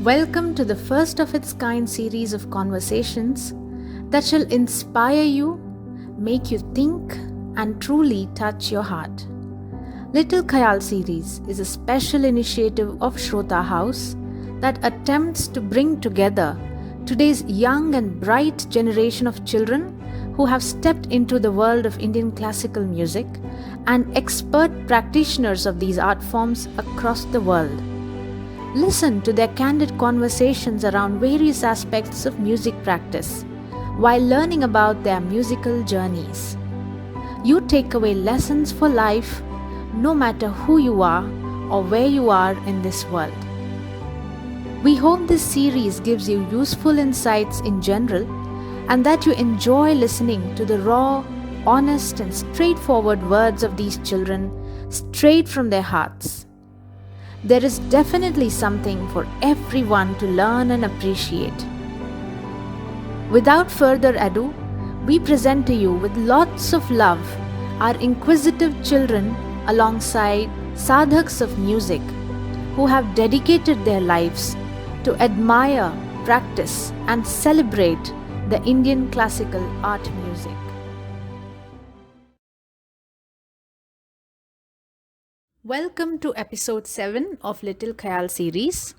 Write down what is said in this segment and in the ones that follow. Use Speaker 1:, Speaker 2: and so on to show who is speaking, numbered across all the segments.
Speaker 1: Welcome to the first of its kind series of conversations that shall inspire you, make you think, and truly touch your heart. Little Khayal series is a special initiative of Shrota House that attempts to bring together today's young and bright generation of children who have stepped into the world of Indian classical music and expert practitioners of these art forms across the world. Listen to their candid conversations around various aspects of music practice while learning about their musical journeys. You take away lessons for life no matter who you are or where you are in this world. We hope this series gives you useful insights in general and that you enjoy listening to the raw, honest, and straightforward words of these children straight from their hearts. There is definitely something for everyone to learn and appreciate. Without further ado, we present to you with lots of love our inquisitive children alongside sadhaks of music who have dedicated their lives to admire, practice, and celebrate the Indian classical art music. Welcome to episode 7 of Little Khayal series.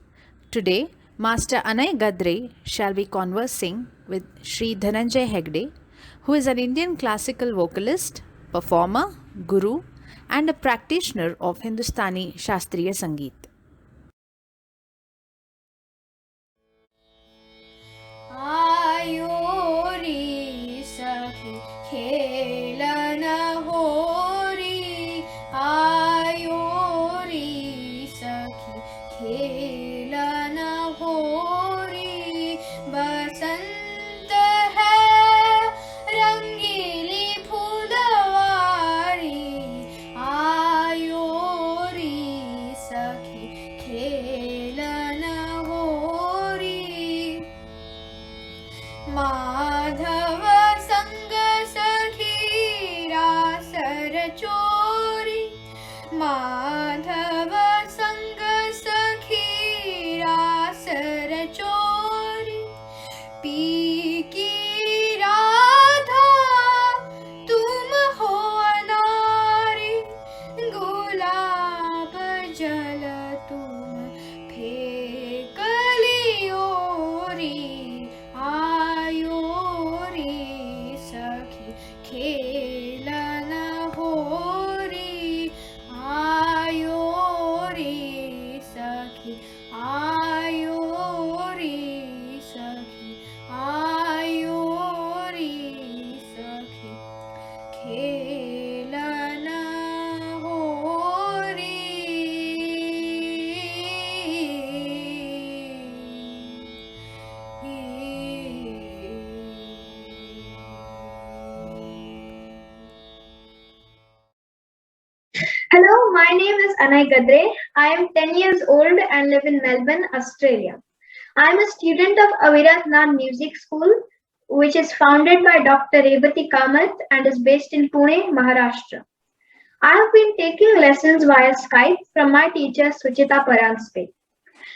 Speaker 1: Today, Master Anay Gadre shall be conversing with Sri Dhananjay Hegde, who is an Indian classical vocalist, performer, guru, and a practitioner of Hindustani Shastriya Sangeet.
Speaker 2: Ivory सखी खेलन होरी ivory सखी खेलन होरी बसंत है रंगीली फूलवारी ivory सखी खेलन होरी माधव संग सखी रासर चोरी माधव संग सखी रासर चोरी पी की राधा तुम हो अनारी गुलाब जल तुम फेंक लियोरी आयोरी सखी खेलन होरी आयोरी सखी आयोरी सखी आयोरी सखी खेलन
Speaker 3: Hello, my name is Anay Gadre. I am 10 years old and live in Melbourne, Australia. I am a student of Avirat Nand Music School, which is founded by Dr. Rebati Kamath and is based in Pune, Maharashtra. I have been taking lessons via Skype from my teacher Suchita Paranspe.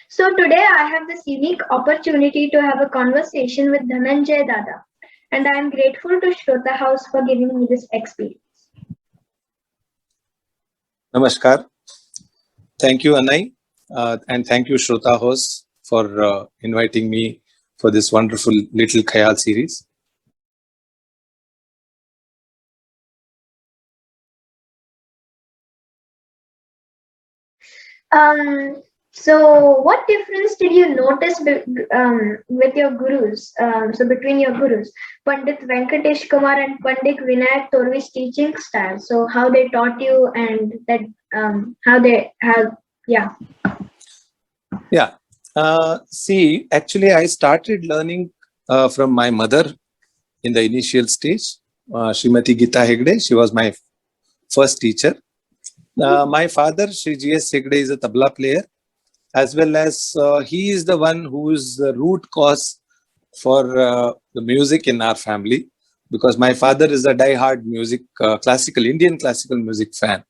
Speaker 3: So today I have this unique opportunity to have a conversation with Dhananjay Dada, and I am grateful to Shrota House for giving me this experience.
Speaker 4: Namaskar. Thank you, Anay, and thank you, Shrota House, for inviting me for this wonderful Little Khayal series.
Speaker 3: So what difference did you notice with your gurus, so between your gurus, Pandit Venkatesh Kumar and Pandit Vinayak Torvi's teaching style? So how they taught you and that
Speaker 4: See, actually, I started learning from my mother in the initial stage, Srimati Gita Hegde. She was my first teacher. My father, Sri G.S. Hegde, is a tabla player, as well as he is the one who is the root cause for the music in our family, because my father is a die-hard Indian classical music fan.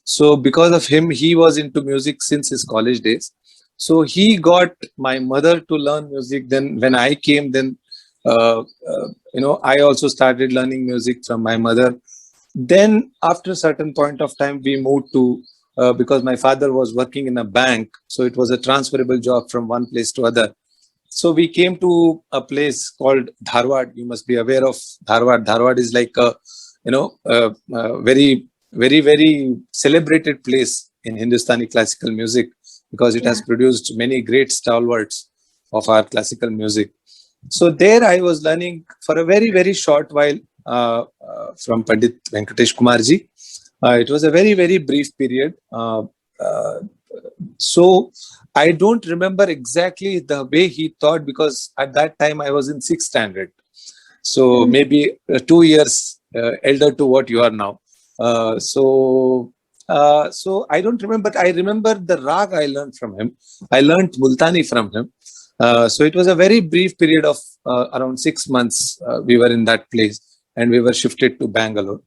Speaker 4: So because of him, he was into music since his college days. So he got my mother to learn music. Then when I came, then I also started learning music from my mother. Then after a certain point of time, we moved to because my father was working in a bank, so it was a transferable job from one place to other. So we came to a place called Dharwad. You must be aware of Dharwad. Dharwad is like a very, very, very celebrated place in Hindustani classical music because it has produced many great stalwarts of our classical music. So there I was learning for a very, very short while from Pandit Venkatesh Kumarji. It was a very, very brief period. So I don't remember exactly the way he taught because at that time I was in 6th standard. So maybe 2 years elder to what you are now. So I don't remember. I remember the rag I learned from him. I learned Multani from him. So it was a very brief period of around 6 months. We were in that place and we were shifted to Bangalore.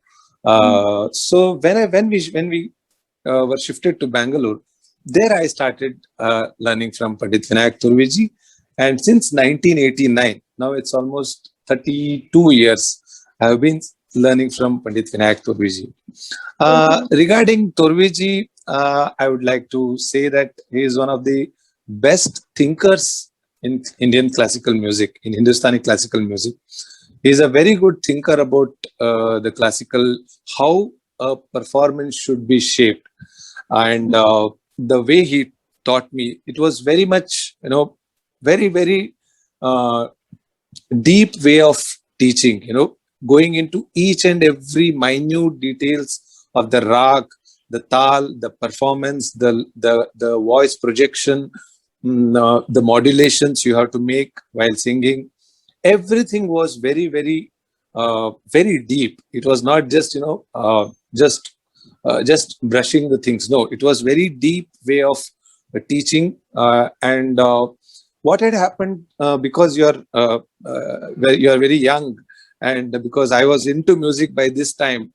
Speaker 4: So when we were shifted to Bangalore, there I started learning from Pandit Vinayak Turviji. And since 1989, now it's almost 32 years, I have been learning from Pandit Vinayak Turviji. Regarding Turviji, I would like to say that he is one of the best thinkers in Indian classical music, in Hindustani classical music. He is a very good thinker about the classical, how a performance should be shaped. And the way he taught me, it was very much, very, very deep way of teaching, going into each and every minute details of the rag, the tal, the performance, the voice projection, the modulations you have to make while singing. Everything was very, very, very deep. It was not just, just brushing the things. No, it was very deep way of teaching. And what had happened because you are very young, and because I was into music by this time,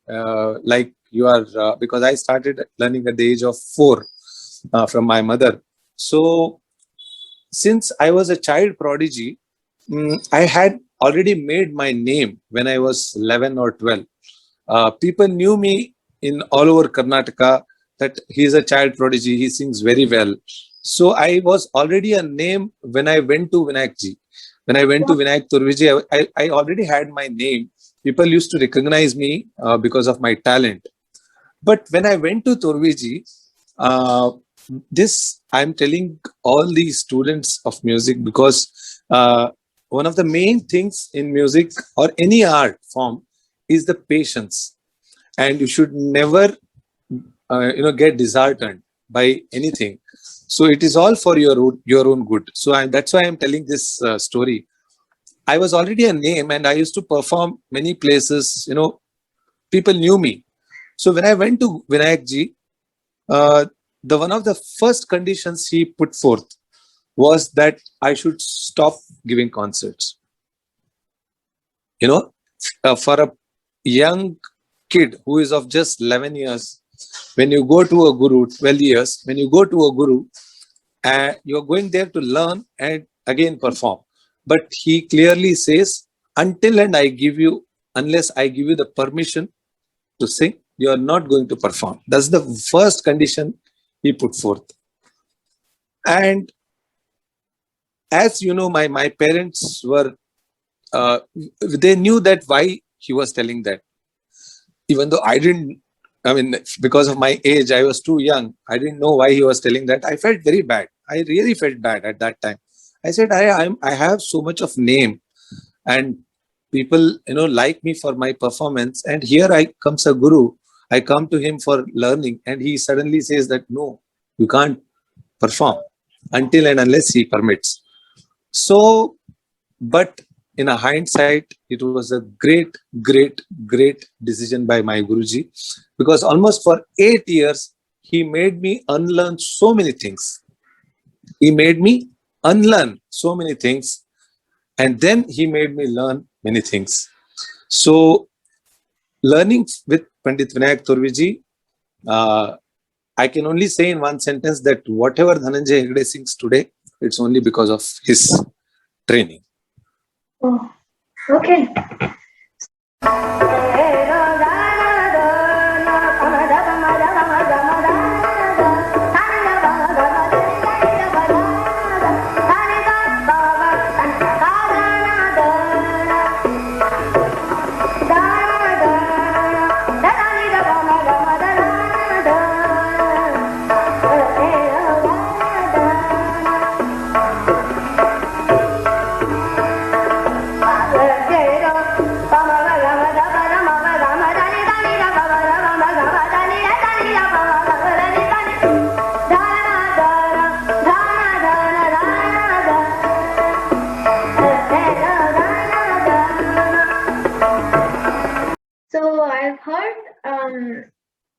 Speaker 4: like you are, because I started learning at the age of 4 from my mother. So since I was a child prodigy, I had already made my name when I was 11 or 12. People knew me in all over Karnataka that he is a child prodigy. He sings very well. So I was already a name when I went to Vinayakji. When I went to Vinayak Turviji, I already had my name. People used to recognize me because of my talent. But when I went to Turviji, this I'm telling all the students of music because one of the main things in music or any art form is the patience, and you should never get disheartened by anything. So it is all for your own good. So that's why I'm telling this story. I was already a name and I used to perform many places. People knew me. So when I went to Vinayakji, the one of the first conditions he put forth was that I should stop giving concerts. For a young kid who is of just 11 years, when you go to a guru, 12 years, when you go to a guru, you're going there to learn and again perform. But he clearly says, unless I give you the permission to sing, you are not going to perform. That's the first condition he put forth. And as you know, my parents were, they knew that why he was telling that. Even though because of my age, I was too young. I didn't know why he was telling that. I felt very bad. I really felt bad at that time. I said, I have so much of name and people, like me for my performance. And here comes a guru. I come to him for learning and he suddenly says that, no, you can't perform until and unless he permits. So, but in a hindsight, it was a great, great, great decision by my Guruji, because almost for 8 years, he made me unlearn so many things. He made me unlearn so many things, and then he made me learn many things. So, learning with Pandit Vinayak Turviji, I can only say in one sentence that whatever Dhananjay Hegde sings today, it's only because of his training.
Speaker 3: Oh, okay. So I've heard.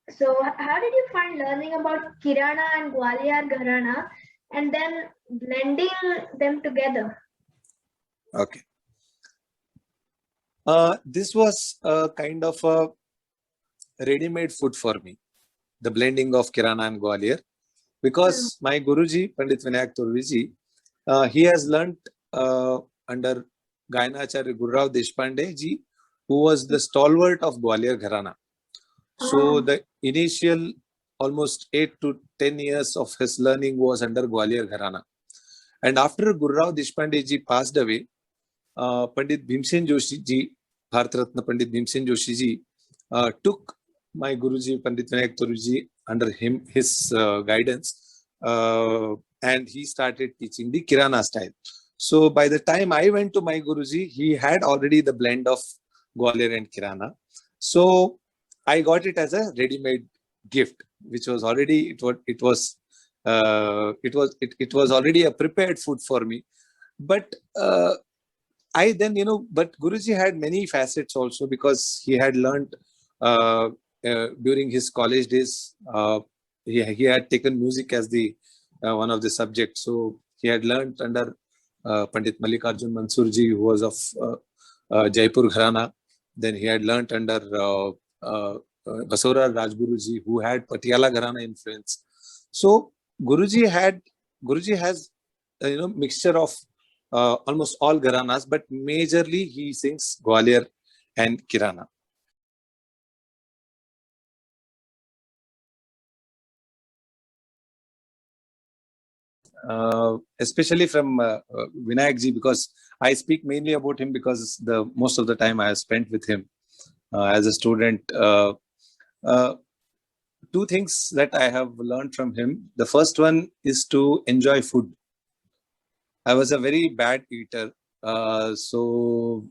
Speaker 3: So how did you find learning about Kirana and Gwalior Gharana, and then blending them together?
Speaker 4: Okay. This was a kind of a ready-made food for me, the blending of Kirana and Gwalior, because my Guruji, Pandit Vinayak Turviji, he has learnt under Gayanacharya Gururao Deshpande ji, who was the stalwart of Gwalior Gharana. So the initial almost 8 to 10 years of his learning was under Gwalior Gharana. And after Gururao Deshpande ji passed away, Pandit Bhimsen Joshi ji, Bharat Ratna Pandit Bhimsen Joshi ji, took my Guruji Pandit Vinayak Turviji under his guidance, and he started teaching the Kirana style. So by the time I went to my Guruji, he had already the blend of Gwalior and Kirana. So I got it as a ready-made gift, which was already it was already a prepared food for me. But I then, but Guruji had many facets also, because he had learned during his college days. He had taken music as the one of the subjects. So he had learned under Pandit Mallikarjun Mansurji, who was of Jaipur Gharana. Then he had learnt under Basora Rajguruji, who had Patiala Gharana influence. So Guruji has mixture of almost all Gharanas, but majorly he sings Gwalior and Kirana. Especially from Vinayak ji, because I speak mainly about him because the most of the time I have spent with him as a student. Two things that I have learned from him. The first one is to enjoy food. I was a very bad eater. So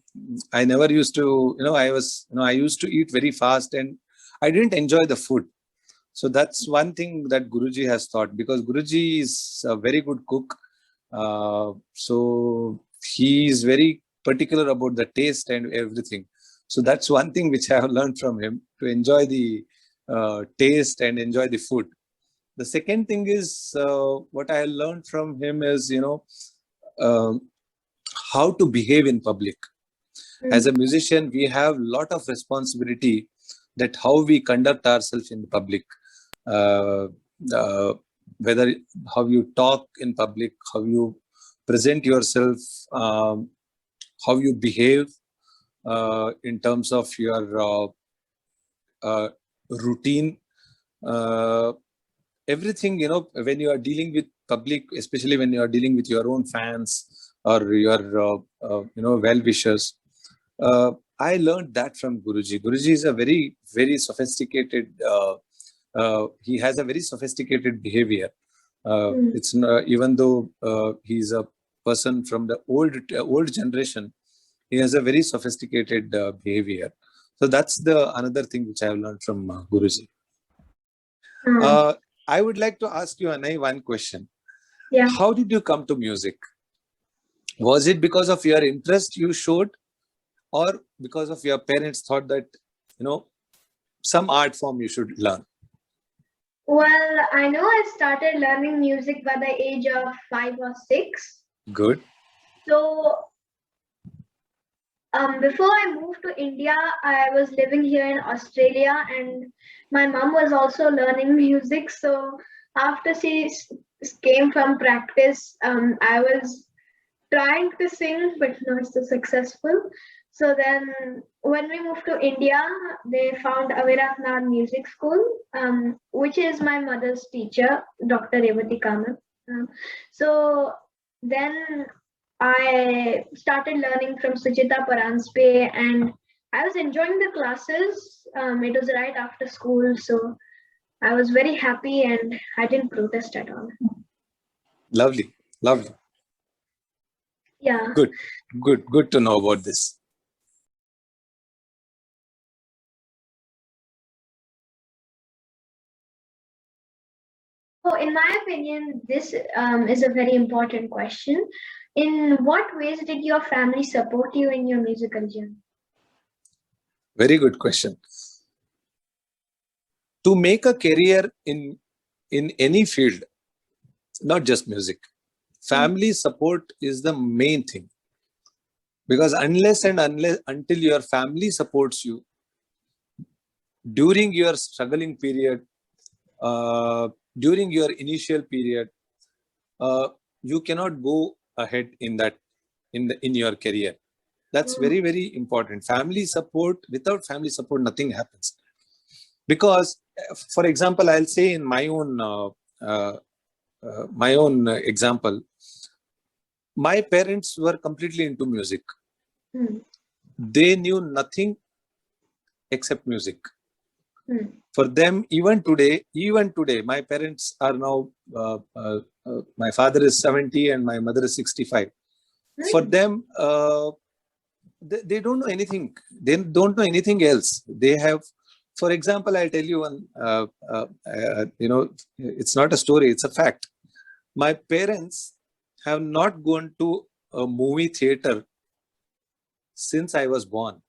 Speaker 4: I never used to, I used to eat very fast and I didn't enjoy the food. So that's one thing that Guruji has taught, because Guruji is a very good cook. So he is very particular about the taste and everything. So that's one thing which I have learned from him, to enjoy the taste and enjoy the food. The second thing is what I learned from him is, how to behave in public. As a musician, we have a lot of responsibility that how we conduct ourselves in public. Whether how you talk in public, how you present yourself, how you behave in terms of your routine, everything, when you are dealing with public, especially when you are dealing with your own fans or your well-wishers. I learned that from Guruji. Guruji is a very, very sophisticated, he has a very sophisticated behavior. It's even though he's a person from the old generation, he has a very sophisticated behavior. So that's the another thing which I have learned from Guruji. I would like to ask you, Anai, one question.
Speaker 3: Yeah.
Speaker 4: How did you come to music? Was it because of your interest you showed, or because of your parents thought that, some art form you should learn?
Speaker 3: Well, I know I started learning music by the age of 5 or 6.
Speaker 4: Good.
Speaker 3: So before I moved to India, I was living here in Australia, and my mom was also learning music. So after she came from practice, I was trying to sing, but not so successful. So then, when we moved to India, they found Aviratnath Music School, which is my mother's teacher, Dr. Revati Kamat. So then I started learning from Suchita Paranspe, and I was enjoying the classes. It was right after school, so I was very happy and I didn't protest at all.
Speaker 4: Lovely, lovely.
Speaker 3: Yeah.
Speaker 4: Good to know about this.
Speaker 3: So, in my opinion, this is a very important question. In what ways did your family support you in your musical journey?
Speaker 4: Very good question. To make a career in any field, not just music, family support is the main thing. Because until your family supports you during your struggling period, during your initial period, you cannot go ahead in your career. That's very, very important. Family support, without family support, nothing happens. Because, for example, I'll say in my own example, my parents were completely into music. They knew nothing except music. For them, even today, my parents are now, my father is 70 and my mother is 65. For them, they don't know anything. They don't know anything else. They have, for example, I'll tell you one, it's not a story, it's a fact. My parents have not gone to a movie theater since I was born.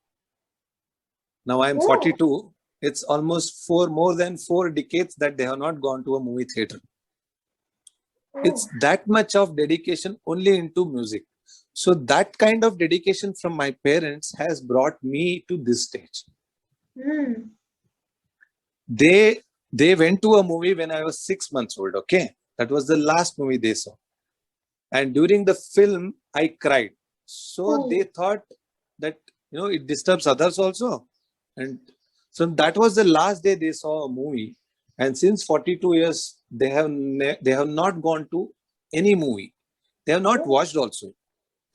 Speaker 4: Now I'm 42. It's almost more than 4 decades that they have not gone to a movie theater. It's that much of dedication only into music. So that kind of dedication from my parents has brought me to this stage. They went to a movie when I was 6 months old. Okay, that was the last movie they saw, and during the film I cried. So they thought that it disturbs others also, and so that was the last day they saw a movie. And since 42 years, they have not gone to any movie. They have not watched also.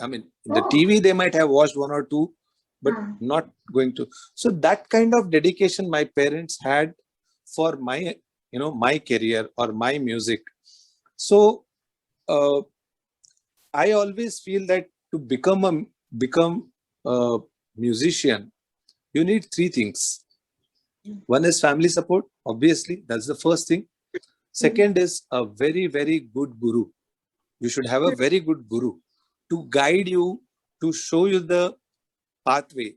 Speaker 4: I mean, in the TV they might have watched 1 or 2, but not going to. So that kind of dedication my parents had for my career or my music. So I always feel that to become a musician, you need 3 things. One is family support, obviously, that's the first thing. Second is a very, very good guru. You should have a very good guru to guide you, to show you the pathway,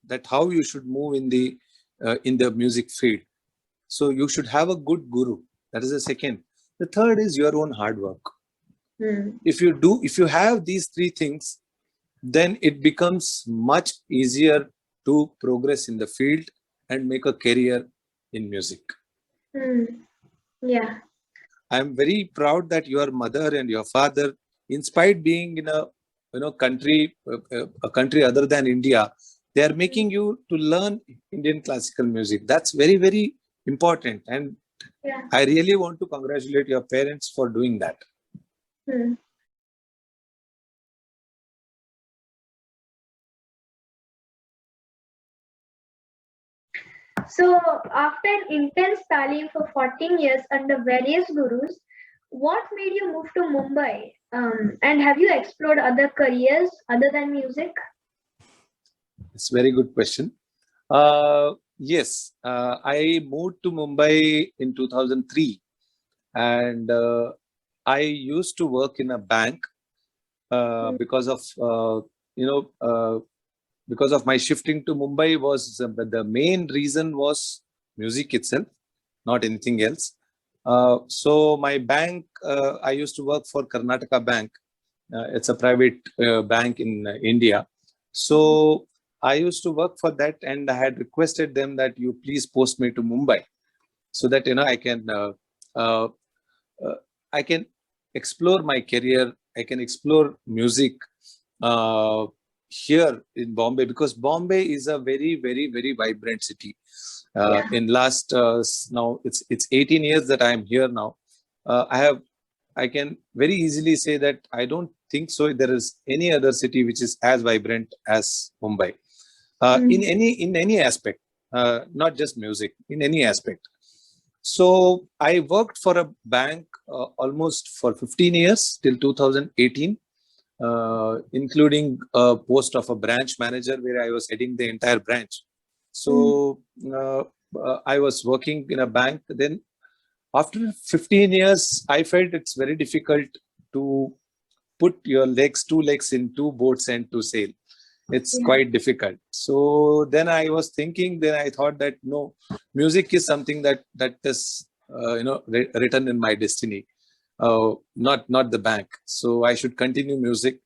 Speaker 4: that how you should move in the music field. So you should have a good guru. That is the second. The third is your own hard work. If you have these 3 things, then it becomes much easier to progress in the field and make a career in music.
Speaker 3: Yeah.
Speaker 4: I'm very proud that your mother and your father, in spite being in a country other than India, they are making you to learn Indian classical music. That's very, very important, and I really want to congratulate your parents for doing that.
Speaker 3: So, after an intense talim for 14 years under various gurus, what made you move to Mumbai? And have you explored other careers other than music?
Speaker 4: It's a very good question. Yes, I moved to Mumbai in 2003, and I used to work in a bank because of my shifting to Mumbai. Was the main reason was music itself, not anything else. So my bank, I used to work for Karnataka Bank. It's a private bank in India. So I used to work for that, and I had requested them that you please post me to Mumbai. so that uh, I can explore my career. I can explore music here in Bombay, because Bombay is a very, very, very vibrant city. In last now it's 18 years that I am here now. I can very easily say that I don't think so there is any other city which is as vibrant as Mumbai, in any aspect, not just music, in any aspect. So I worked for a bank almost for 15 years till 2018, including a post of a branch manager where I was heading the entire branch. So I was working in a bank. Then after 15 years, I felt it's very difficult to put your two legs in two boats and to sail. It's quite difficult. So then I was thinking, then I thought that no, music is something that is written in my destiny, not the bank. So I should continue music,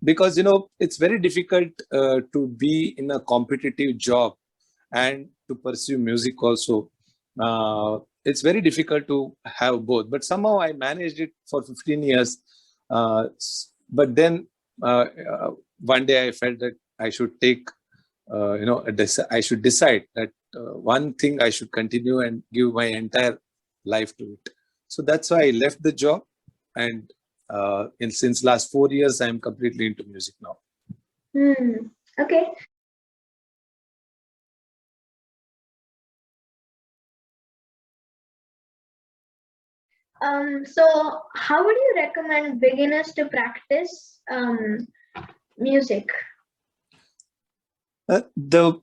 Speaker 4: because it's very difficult to be in a competitive job and to pursue music also. It's very difficult to have both, but somehow I managed it for 15 years. But then one day I felt that I should take, I should decide that one thing I should continue and give my entire life to it. So that's why I left the job, and since last 4 years, I'm completely into music now.
Speaker 3: Okay. So how would you recommend beginners to practice music?
Speaker 4: The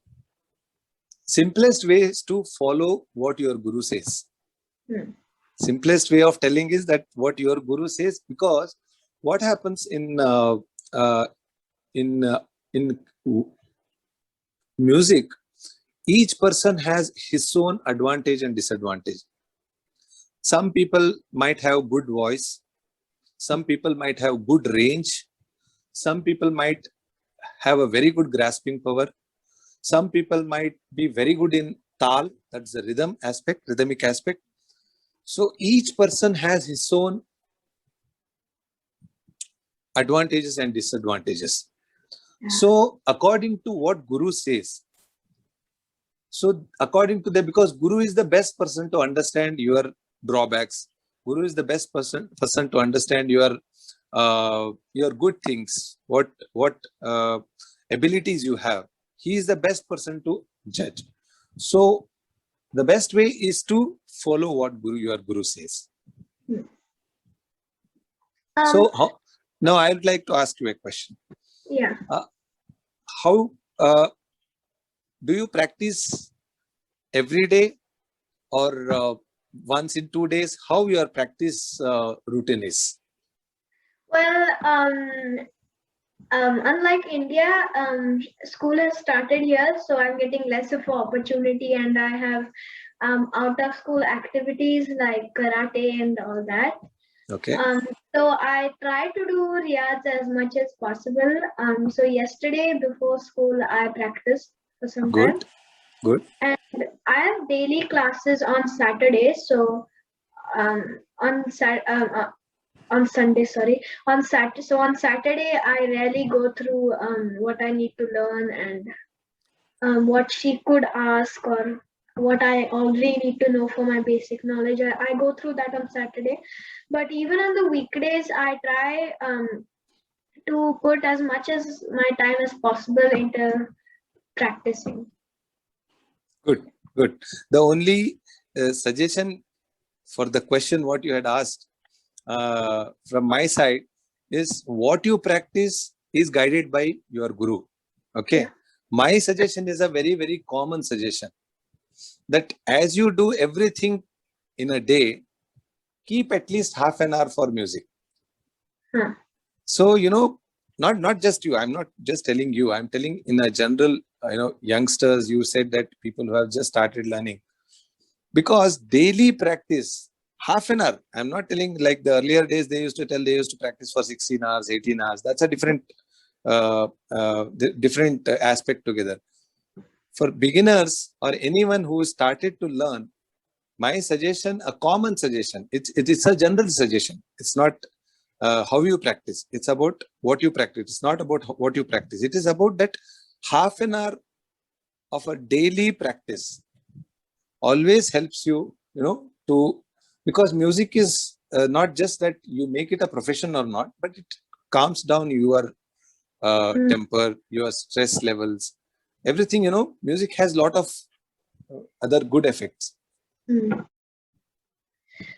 Speaker 4: simplest way is to follow what your guru says. Simplest way of telling is that what your guru says, because what happens in music, each person has his own advantage and disadvantage. Some people might have good voice, some people might have good range, some people might have a very good grasping power, some people might be very good in tal, that's the rhythmic aspect. So each person has his own advantages and disadvantages. So according to what guru says, so according to that, because guru is the best person to understand your drawbacks, guru is the best person to understand your good things, what abilities you have. He is the best person to judge. So the best way is to follow what your guru says. So now I would like to ask you a question.
Speaker 3: Yeah.
Speaker 4: How do you practice every day, or once in 2 days? How your practice routine is?
Speaker 3: Well, unlike India, school has started here, so I'm getting less of an opportunity, and I have out of school activities like karate and all that.
Speaker 4: Okay.
Speaker 3: So I try to do riyaz as much as possible. So yesterday before school, I practiced for some time.
Speaker 4: Good.
Speaker 3: And I have daily classes on Saturday. So on Sunday, sorry. On Saturday, I really go through what I need to learn and what she could ask, or what I already need to know for my basic knowledge. I go through that on Saturday. But even on the weekdays, I try to put as much as my time as possible into practicing.
Speaker 4: Good. The only suggestion for the question what you had asked from my side is, what you practice is guided by your guru. Okay. Yeah. My suggestion is a very, very common suggestion, that as you do everything in a day, keep at least half an hour for music. So, not just you, I'm not just telling you, I'm telling in a general, youngsters, you said that people who have just started learning, because daily practice, half an hour, I'm not telling like the earlier days, they used to practice for 16 hours, 18 hours. That's a different aspect together. For beginners or anyone who started to learn, my suggestion, a common suggestion, it is a general suggestion. It's not how you practice. It's about what you practice. It's not about what you practice. It is about that half an hour of a daily practice always helps you, to, because music is not just that you make it a profession or not, but it calms down your temper, your stress levels, everything. Music has a lot of other good effects.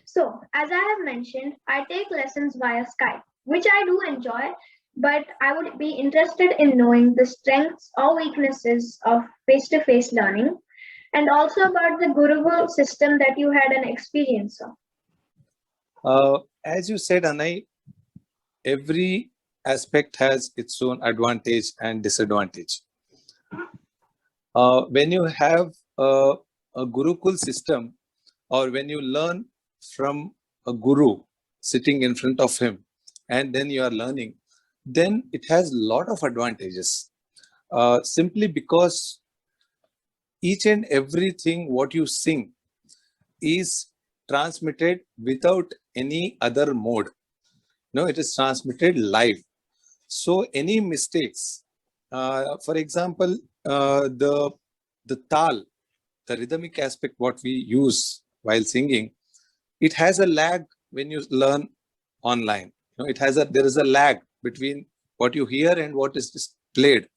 Speaker 3: So, as I have mentioned, I take lessons via Skype, which I do enjoy, but I would be interested in knowing the strengths or weaknesses of face-to-face learning, and also about the Gurukul system that you had an experience of.
Speaker 4: As you said, Anai, every aspect has its own advantage and disadvantage. When you have a Gurukul system, or when you learn from a guru sitting in front of him, and then you are learning, then it has a lot of advantages. Simply because each and everything what you sing is transmitted without any other mode. No, it is transmitted live. So any mistakes, for example, the tal, the rhythmic aspect what we use while singing, it has a lag when you learn online. There is a lag between what you hear and what is played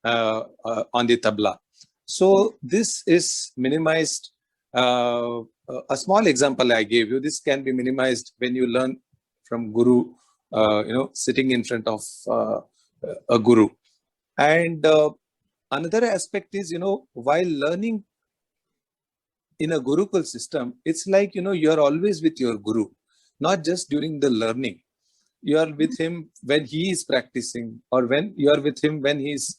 Speaker 4: on the tabla. So this is minimized. A small example I gave you, this can be minimized when you learn from guru, sitting in front of a guru. And another aspect is, while learning in a Gurukul system, it's like, you are always with your guru, not just during the learning. You are with him when he is practicing, or when you are with him when he's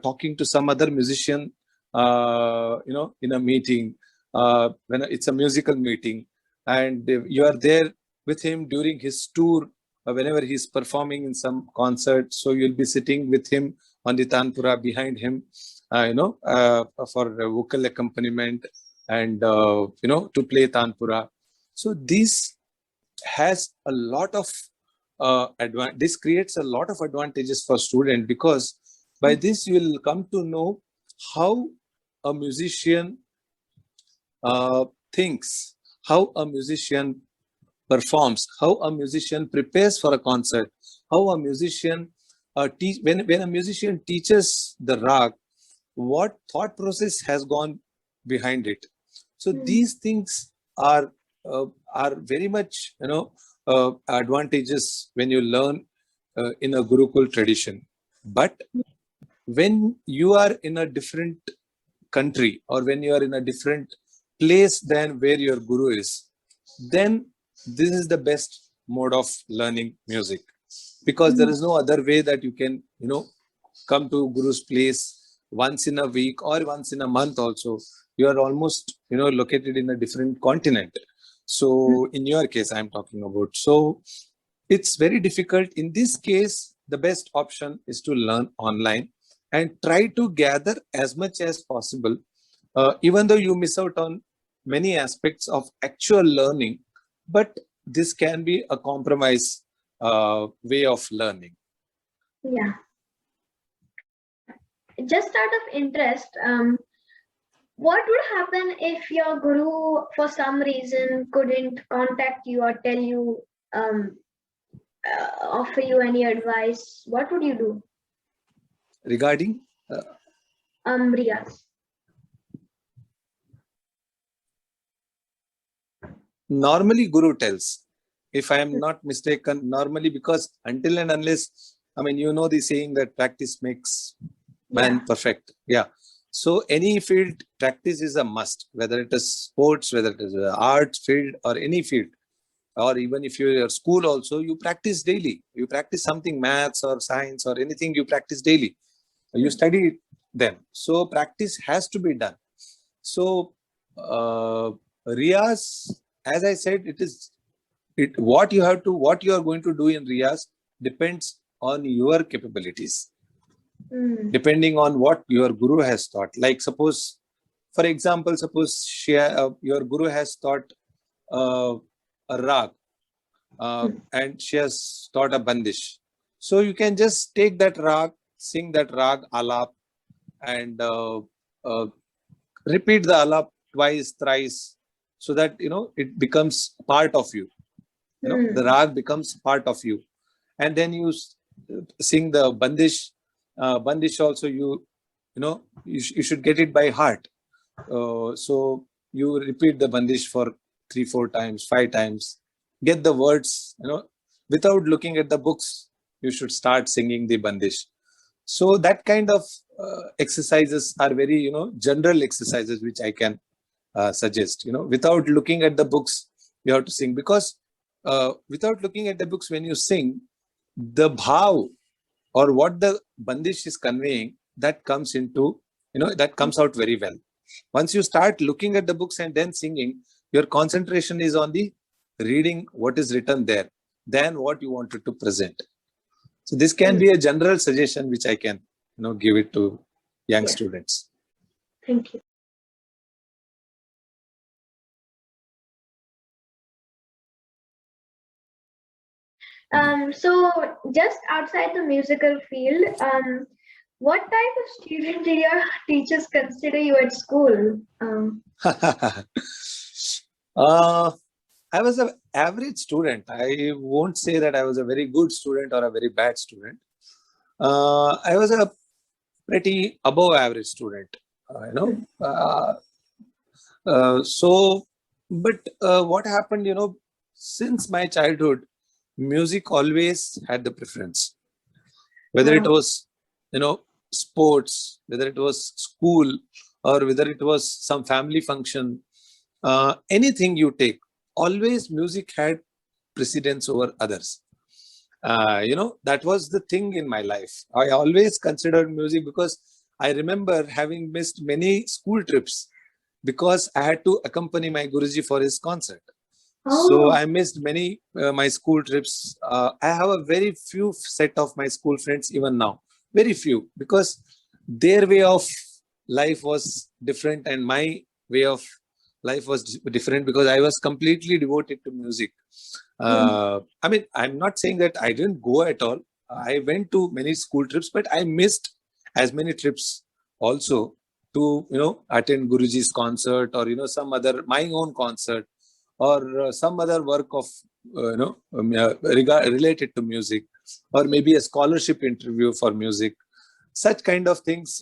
Speaker 4: talking to some other musician, in a meeting, when it's a musical meeting, and you are there with him during his tour, whenever he's performing in some concert. So you'll be sitting with him on the tanpura behind him, for vocal accompaniment and, to play tanpura. So this has a lot of this creates a lot of advantages for student, because by this you will come to know how a musician thinks, how a musician performs, how a musician prepares for a concert, how a musician when a musician teaches the rag, what thought process has gone behind it. So these things are very much, advantages when you learn in a Gurukul tradition. But when you are in a different country, or when you are in a different place than where your guru is, then this is the best mode of learning music, because there is no other way that you can, come to guru's place once in a week or once in a month. Also, you are almost, located in a different continent. So in your case, I'm talking about. So it's very difficult. In this case, the best option is to learn online and try to gather as much as possible, even though you miss out on many aspects of actual learning, but this can be a compromise way of learning.
Speaker 3: Yeah. Just out of interest, what would happen if your guru, for some reason, couldn't contact you or tell you, offer you any advice? What would you do?
Speaker 4: Regarding?
Speaker 3: Riyaz.
Speaker 4: Normally, guru tells, if I am not mistaken, normally, because until and unless, the saying that practice makes man perfect. Yeah. So any field, practice is a must, whether it is sports, whether it is arts field, or any field, or even if you're at school also, you practice daily. You practice something, maths or science or anything, you practice daily. You study them. So practice has to be done. So Riyaz, as I said, what you are going to do in Riyaz depends on your capabilities. Depending on what your guru has taught. Like suppose For example, suppose your guru has taught a rag, and she has taught a bandish. So you can just take that rag, sing that rag alap, and repeat the alap twice, thrice, so that it becomes part of you. The rag becomes part of you, and then you sing the bandish. Bandish also, you should get it by heart. So you repeat the bandish for 3, 4 times, 5 times, get the words, without looking at the books. You should start singing the bandish. So that kind of exercises are very, general exercises which I can suggest. Without looking at the books, you have to sing, because without looking at the books, when you sing, the bhav or what the bandish is conveying, that comes into, that comes out very well. Once you start looking at the books and then singing, your concentration is on the reading what is written there than what you wanted to present. So this can be a general suggestion which I can, give it to young students.
Speaker 3: Thank you. So just outside the musical field, what type of student did your teachers consider you at school?
Speaker 4: I was an average student. I won't say that I was a very good student or a very bad student. I was a pretty above average student, what happened, since my childhood, music always had the preference. Whether it was, sports, whether it was school, or whether it was some family function, anything you take, always music had precedence over others. That was the thing in my life. I always considered music, because I remember having missed many school trips because I had to accompany my Guruji for his concert. So I missed many my school trips. I have a very few set of my school friends even now, very few, because their way of life was different and my way of life was different, because I was completely devoted to music. I mean, I'm not saying that I didn't go at all. I went to many school trips, but I missed as many trips also to, attend Guruji's concert, or, some other, my own concert, or some other work of, related to music, or maybe a scholarship interview for music, such kind of things,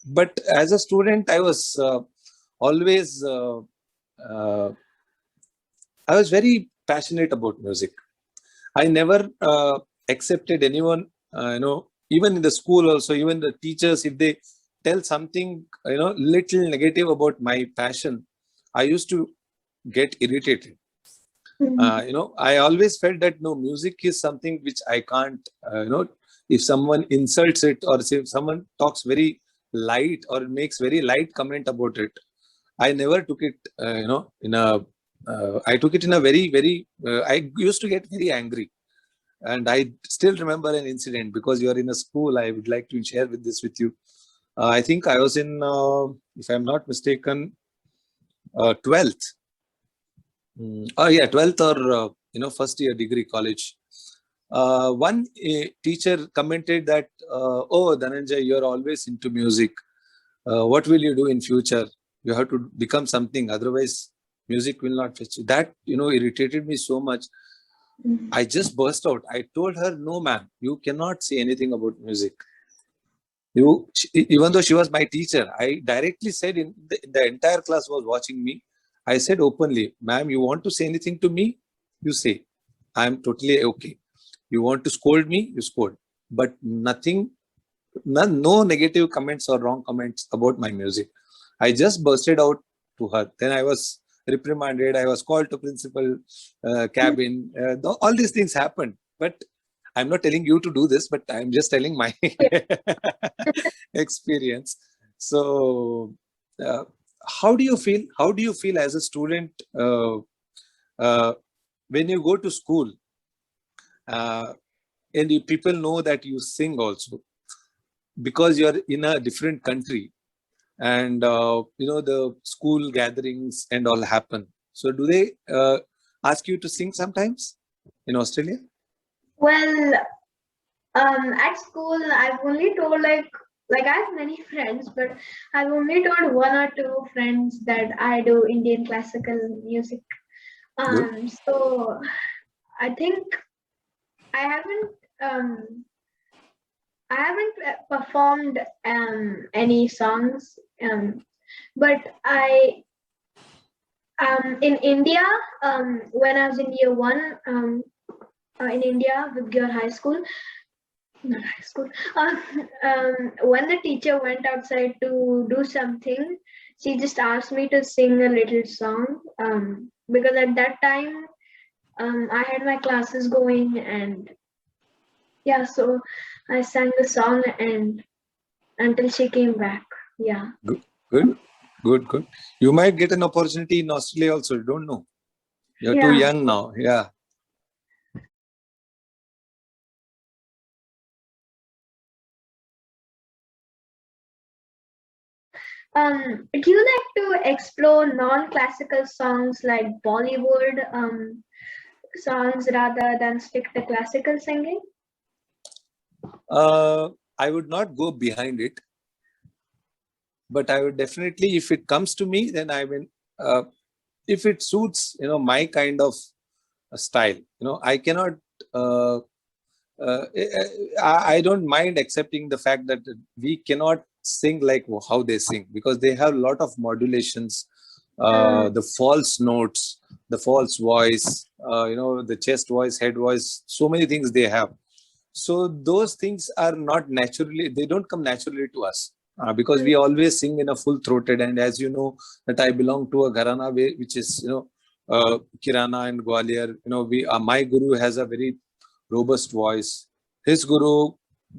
Speaker 4: but as a student, I was always, I was very passionate about music. I never accepted anyone, even in the school also, even the teachers, if they tell something, little negative about my passion, I used to get irritated. I always felt that no, music is something which I can't, if someone insults it, or if someone talks very light or makes very light comment about it, I never took it, in a, I took it in a very, very, I used to get very angry. And I still remember an incident, because you are in a school, I would like to share this with you. I think I was in, if I'm not mistaken, 12th. 12th or, first year degree college. One teacher commented that, oh, Dhananjay, you're always into music. What will you do in future? You have to become something, otherwise music will not fetch you. That, irritated me so much. I just burst out. I told her, no, ma'am, you cannot say anything about music. Even though she was my teacher, I directly said, in the entire class was watching me, I said openly, ma'am, you want to say anything to me? You say. I'm totally okay. You want to scold me? You scold. But nothing, no negative comments or wrong comments about my music. I just bursted out to her. Then I was reprimanded. I was called to principal cabin. All these things happened. But I'm not telling you to do this, but I'm just telling my experience. So, how do you feel? How do you feel as a student when you go to school and people know that you sing also? because you're in a different country and the school gatherings and all happen. So do they ask you to sing sometimes in Australia?
Speaker 3: Well, at school, I've only told like I have many friends, but I've only told one or two friends that I do Indian classical music.
Speaker 4: Good.
Speaker 3: So I think I haven't um I haven't performed any songs, but I in India when I was in year one in India with your high school, not high school. When the teacher went outside to do something, she just asked me to sing a little song. Because at that time, I had my classes going, and yeah, so I sang the song and until she came back. Yeah.
Speaker 4: Good. You might get an opportunity in Australia also. You don't know. You're too
Speaker 3: Yeah.
Speaker 4: young now. Yeah.
Speaker 3: Do you like to explore non-classical songs like Bollywood songs rather than stick to classical singing?
Speaker 4: I would not go behind it, but I would definitely, if it comes to me, then I will. If it suits, my kind of style, I cannot. Uh, I don't mind accepting the fact that we cannot sing like how they sing, because they have a lot of modulations, the false notes, the false voice, the chest voice, head voice, so many things they have. So those things are not naturally, they don't come naturally to us, because we always sing in a full throated. And as you know, that I belong to a gharana which is, Kirana and Gwalior. My guru has a very robust voice. His guru,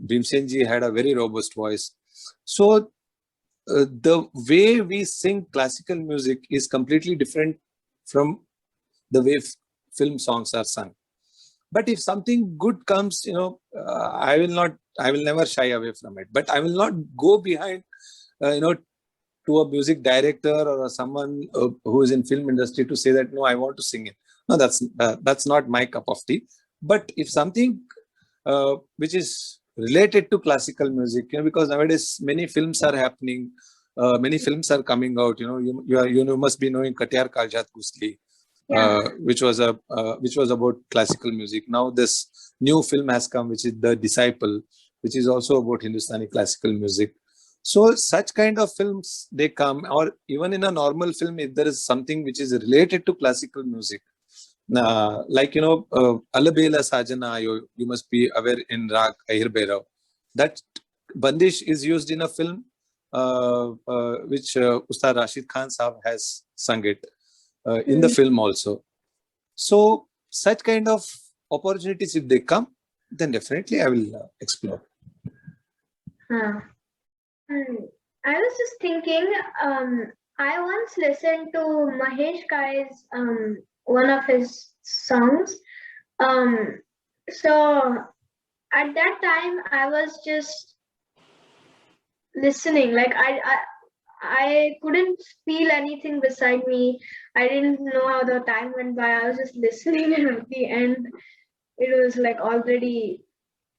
Speaker 4: Bhimsenji, had a very robust voice. So the way we sing classical music is completely different from the way film songs are sung. But if something good comes, I will never shy away from it. But I will not go behind, to a music director or someone who is in film industry to say that, no, I want to sing it. No, that's not my cup of tea. But if something which is related to classical music, because nowadays many films are happening, many films are coming out. You must be knowing Katyar Kaljat Kusli, which was about classical music. Now this new film has come, which is The Disciple, which is also about Hindustani classical music. So such kind of films, they come, or even in a normal film, if there is something which is related to classical music, like Alabela Sajana, you must be aware in Rag Ahir Bhairav. That bandish is used in a film which Ustad Rashid Khan Sahab has sung it in the film also. So such kind of opportunities, if they come, then definitely I will explore.
Speaker 3: I was just thinking, I once listened to Mahesh Kai's one of his songs. So at that time I was just listening, like I couldn't feel anything beside me. I didn't know how the time went by. I was just listening, and at the end it was like already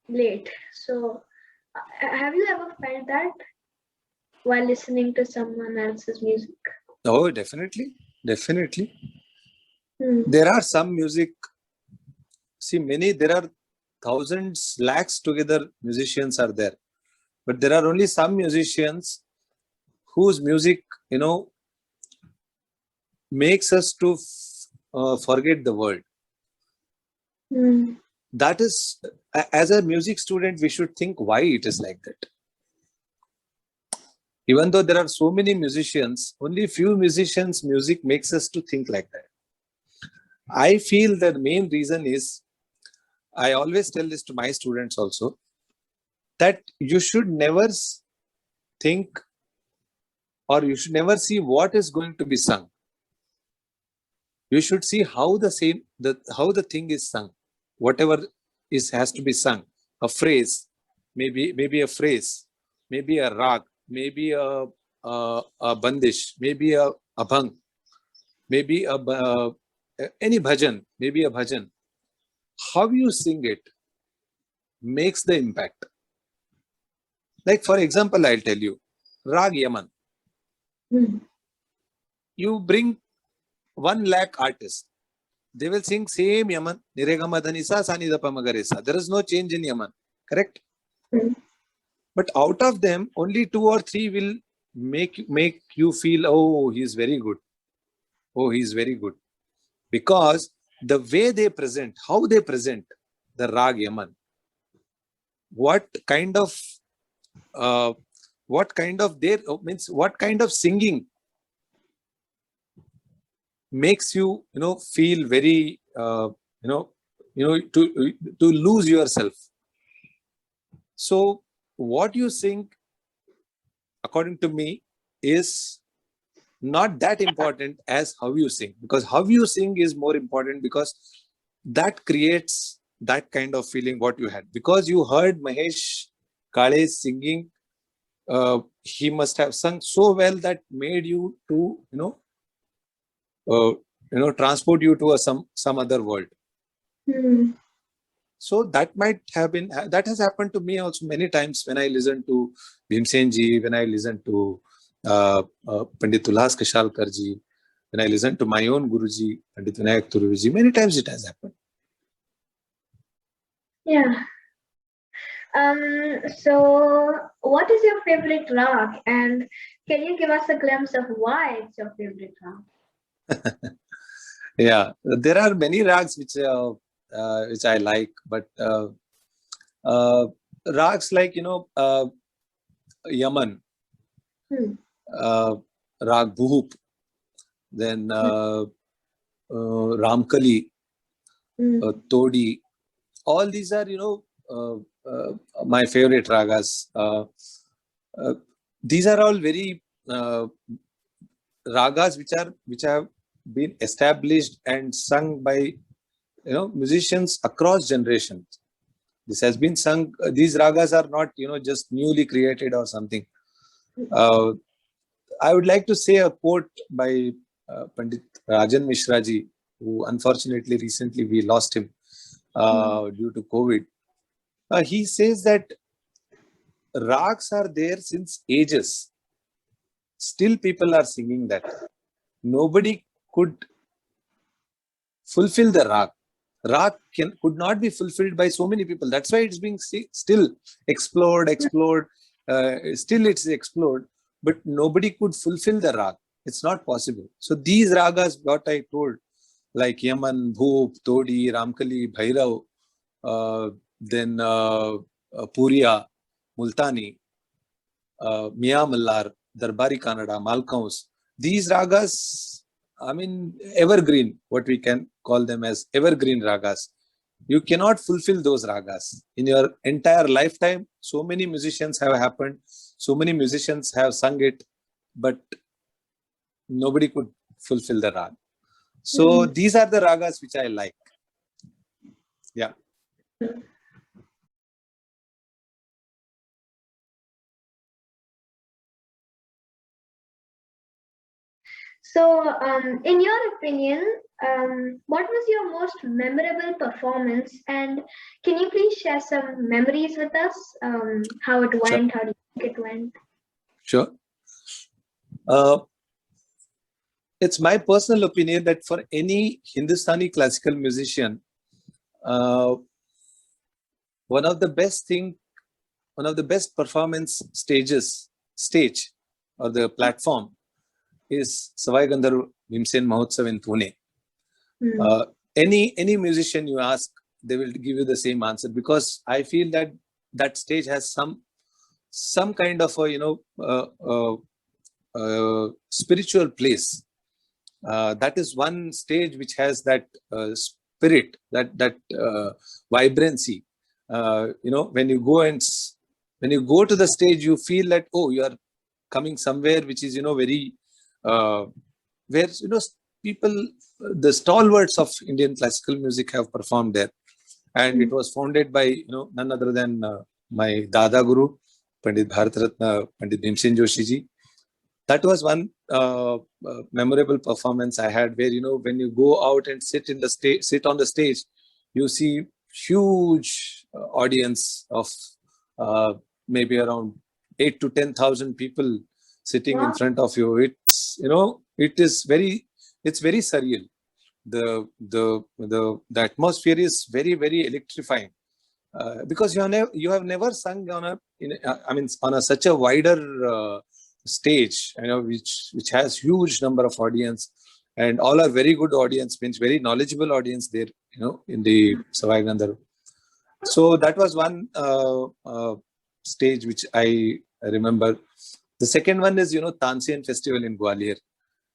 Speaker 3: late. So have you ever felt that while listening to someone else's music?
Speaker 4: Oh, definitely. There are some music. See, there are thousands, lakhs together musicians are there. But there are only some musicians whose music, makes us to forget the world. That is, as a music student, we should think why it is like that. Even though there are so many musicians, only few musicians' music makes us to think like that. I feel the main reason is, I always tell this to my students also, that you should never think, or you should never see what is going to be sung. You should see how the thing is sung. Whatever has to be sung, a phrase, maybe a phrase, maybe a rag, maybe a bandish, maybe a abhang, maybe any bhajan, maybe a bhajan. How you sing it makes the impact. Like for example, I'll tell you, Rag Yaman. You bring 1 lakh artists. They will sing same Yaman, Nirega Dhanisa, Sani Dapa Magaresa. There is no change in Yaman, correct? But out of them, only 2 or 3 will make you feel, oh, he's very good. Oh, he's very good. Because the way they present, how they present the Rag Yaman, what kind of what kind of singing makes you feel very to lose yourself. So what you sing, according to me, is not that important as how you sing, because how you sing is more important, because that creates that kind of feeling what you had. Because you heard Mahesh Kale singing, he must have sung so well that made you to transport you to some other world. So that might have been, that has happened to me also many times when I listen to Bhimsen ji, when I listen to Pandit Ulhas Kashalkar ji, when I listen to my own Guruji, Pandit Vinayak Turve ji, many times it has happened.
Speaker 3: Yeah. So what is your favorite rag, and can you give us a glimpse of why it's your favorite rag?
Speaker 4: Yeah, there are many rags which I like, but rags like Yaman, Rag Bhup, then Ramkali, Todi. All these are my favorite ragas. These are all very ragas which have been established and sung by musicians across generations. This has been sung. These ragas are not just newly created or something. I would like to say a quote by Pandit Rajan Mishra ji, who unfortunately recently we lost him due to COVID. He says that rags are there since ages. Still people are singing that. Nobody could fulfill the rag. Rag could not be fulfilled by so many people. That's why it's being still explored. Still it's explored, but nobody could fulfill the rag. It's not possible. So these ragas, what I told, like Yaman, Bhup, Todi, Ramkali, Bhairav, then Puriya, Multani, Miya Mallar, Darbari Kannada, Malkaus. These ragas, I mean, evergreen, what we can call them as evergreen ragas. You cannot fulfill those ragas. In your entire lifetime, so many musicians have happened, so many musicians have sung it, but nobody could fulfill the rag. So these are the ragas which I like. Yeah.
Speaker 3: So, in your opinion, what was your most memorable performance? And can you please share some memories with us? How it went, how do you think it went?
Speaker 4: Sure. It's my personal opinion that for any Hindustani classical musician, one of the best performance stage or the platform is Savai Gandharv Bhimsen Mahotsav in Pune. Any musician you ask, they will give you the same answer, because I feel that stage has some kind of a spiritual place. That is one stage which has that spirit, that vibrancy. When you go to the stage, you feel that, oh, you are coming somewhere which is very where people, the stalwarts of Indian classical music have performed there, and it was founded by none other than my Dada Guru, Pandit Bharat Ratna, Pandit Bhimsen Joshi ji. That was one memorable performance I had, where when you go out and sit on the stage, you see huge audience of maybe around 8 to 10,000 people sitting in
Speaker 3: Wow.
Speaker 4: front of you. It's very surreal. The atmosphere is very, very electrifying, because you have never sung on such a wider stage, which has huge number of audience, and all are very good audience, means very knowledgeable audience there, in the Savai Gandharva. So that was one stage which I remember. The second one is Tansen festival in Gwalior,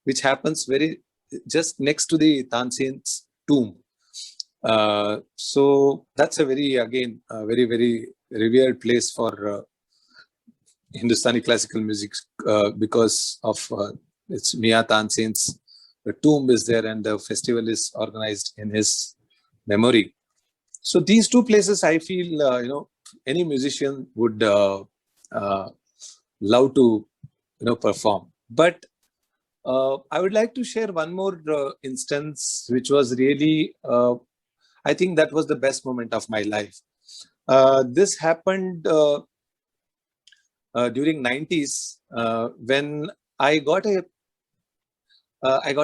Speaker 4: which happens very just next to the Tansen's tomb. So that's a very very revered place for Hindustani classical music, because of it's Mia Tansen's tomb is there, and the festival is organized in his memory. So these two places, I feel any musician would love to perform. But I would like to share one more instance, which was really I think that was the best moment of my life. This happened during 90s, when I got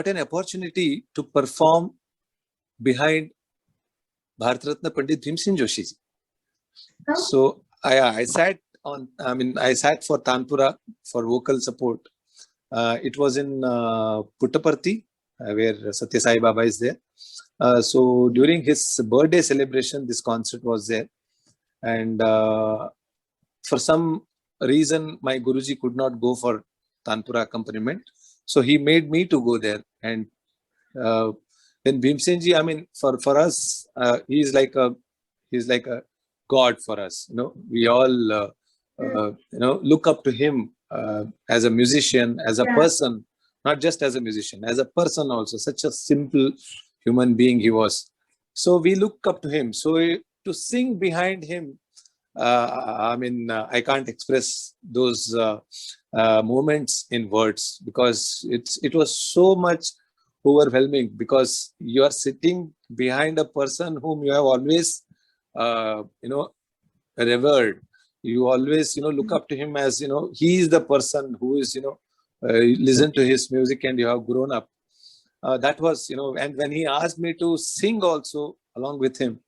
Speaker 4: an opportunity to perform behind Bharat Ratna Pandit Bhimsen Joshi ji.
Speaker 3: Oh.
Speaker 4: So I sat for Tanpura for vocal support. It was in Puttaparthi, where Satya Sai Baba is there. So during his birthday celebration, this concert was there, and for some reason my Guruji could not go for Tanpura accompaniment, so he made me to go there. And when Bhimsen ji, for us, he's like a god for us. We all look up to him as a musician, as a person, not just as a musician, as a person also. Such a simple human being he was. So we look up to him. So to sing behind him, I can't express those moments in words, because it was so much overwhelming, because you are sitting behind a person whom you have always revered. You always look up to him as he is the person who is listen to his music, and you have grown up. That was and when he asked me to sing also along with him,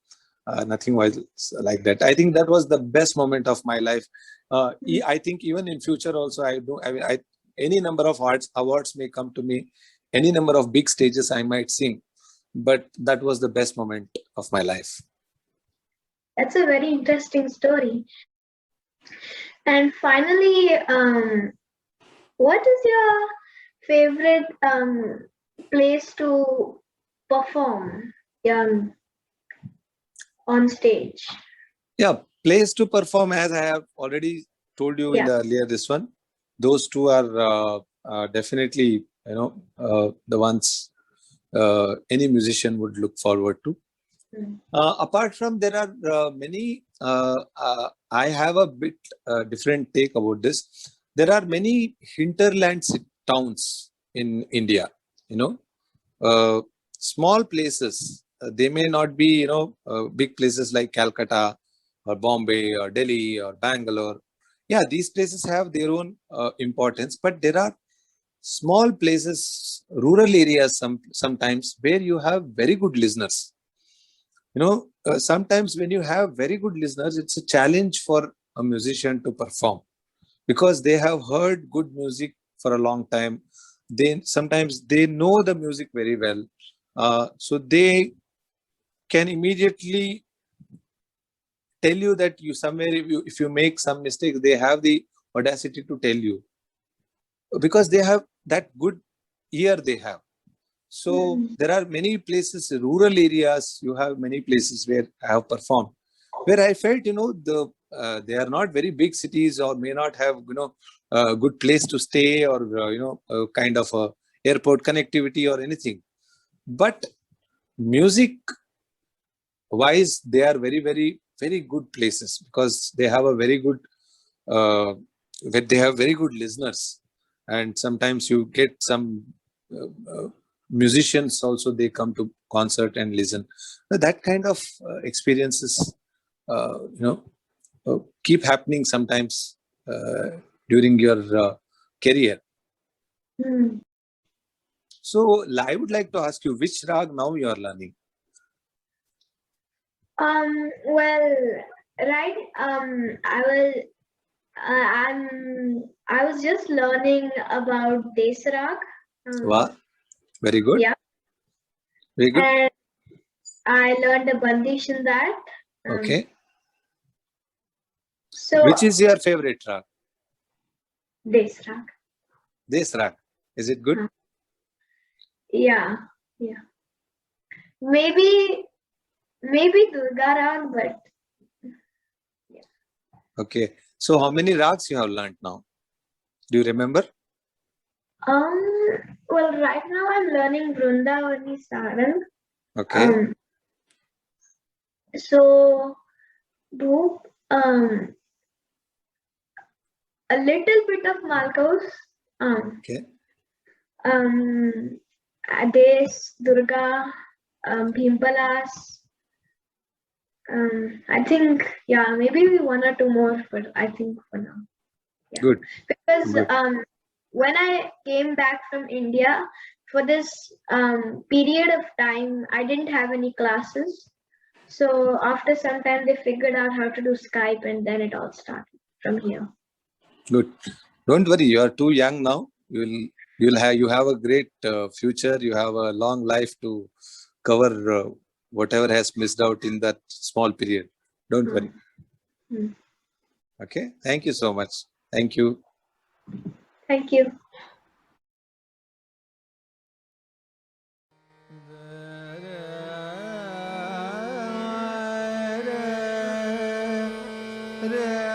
Speaker 4: nothing was like that. I think that was the best moment of my life. I think even in future also, any number of awards may come to me, any number of big stages I might sing, but that was the best moment of my life.
Speaker 3: That's a very interesting story. And finally, what is your favorite place to perform on stage?
Speaker 4: Yeah, place to perform, as I have already told you in the earlier this one. Those two are definitely the ones any musician would look forward to. Apart from, there are many. I have a bit different take about this. There are many hinterland towns in India. Small places. They may not be big places like Calcutta or Bombay or Delhi or Bangalore. Yeah, these places have their own importance, but there are small places, rural areas sometimes, where you have very good listeners. Sometimes when you have very good listeners, it's a challenge for a musician to perform, because they have heard good music for a long time. Sometimes they know the music very well, so they can immediately tell you that if you make some mistakes, they have the audacity to tell you, because they have that good ear they have. So there are many places, rural areas, you have many places where I have performed, where I felt, they are not very big cities, or may not have, a good place to stay, or, a kind of a airport connectivity or anything. But music wise, they are very, very, very good places, because they have a very good where they have very good listeners, and sometimes you get some musicians also, they come to concert and listen. That kind of experiences keep happening sometimes during your career.
Speaker 3: Hmm.
Speaker 4: So I would like to ask you, which rag now you are learning?
Speaker 3: Well, right. I was just learning about Desarag.
Speaker 4: Wow, very good.
Speaker 3: Yeah.
Speaker 4: Very good.
Speaker 3: And I learned a bandish in that.
Speaker 4: Okay.
Speaker 3: So
Speaker 4: Which is your favorite rag?
Speaker 3: Desarag.
Speaker 4: This rag. Is it good?
Speaker 3: Yeah. Maybe Durga Rag, but
Speaker 4: Okay. So how many rags you have learned now? Do you remember?
Speaker 3: well, right now I'm learning Vrundavani Sarang.
Speaker 4: Okay.
Speaker 3: So Bhoop, a little bit of Malkaus,
Speaker 4: Okay.
Speaker 3: Ades, Durga, Bhimpalas. I think, yeah, maybe one or two more, but I think for now. Yeah.
Speaker 4: Good.
Speaker 3: Because
Speaker 4: Good.
Speaker 3: when I came back from India, for this period of time, I didn't have any classes. So after some time, they figured out how to do Skype, and then it all started from here.
Speaker 4: Good. Don't worry. You are too young now. You have a great future. You have a long life to cover whatever has missed out in that small period. Don't worry.
Speaker 3: Mm.
Speaker 4: Okay. Thank you so much. Thank you.
Speaker 3: Thank you.
Speaker 5: Re